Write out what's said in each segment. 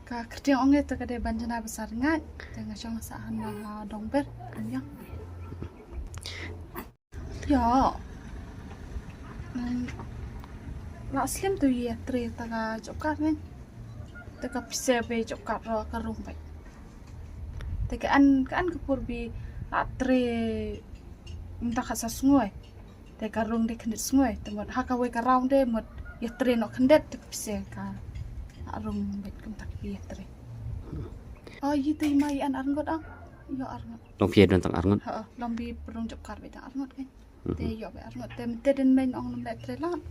Ka kerja onge tu kadai banjana besar ngat tengah cang sahan dongber anyang. Ya. Lak slim tu ye tre taga jokar kan. Taga pise be jokar ro karung bai. Taga an kapur bi lak tre minta khasa sungoi. Taga karung de kendet sungoi. Temot hakawe karang de mot ye tre no kendet taga pise ka. Arung bai kentak ye tre. Oh itu mai an arngot ang. Yo arngot. Long pie don tang arngot. Ha lambi perung jokar be tang arngot kan. Te yo be arngot te den main ong lam tre lat.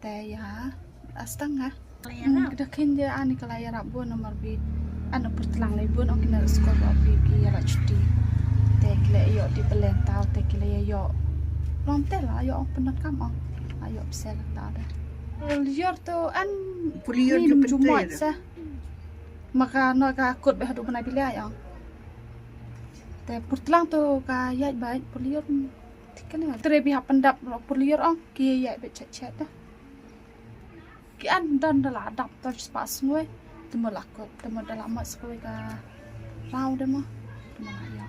Te ya astanga. Kita kinja ani kalaya rabu nomor bi anu pertelang lebun ong kena sekolah bi ya la cuti. Te kile yo di belentau te kile yo. Rom te la yo ong penat kam ong. Ayo bisa la ta. Lior tu an Pulior minum tu Jumat betul. sa. Maka no ka kut be hadu bena bila ya. Te pertelang tu ka ya baik pulior tikane tre bi pendap pulior ong ki ya be chat dah. Ki an dan dalam adap terus pas semua temu lakut temu dalam mak sekali ka rau demo temu ya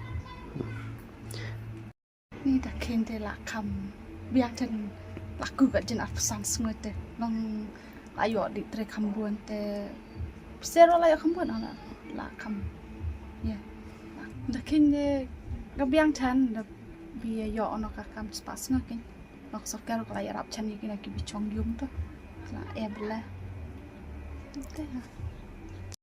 ni dah kende lakam biar jen laku kat jen pesan semua te long ayo di tre kambuan te sero layo kambuan ana lakam ya dah kende gabiang chan dah biar yo ono kakam pas ngakin lok sokar layo rap chan ni kena ki bicong yum tu la ebla. Itu ya.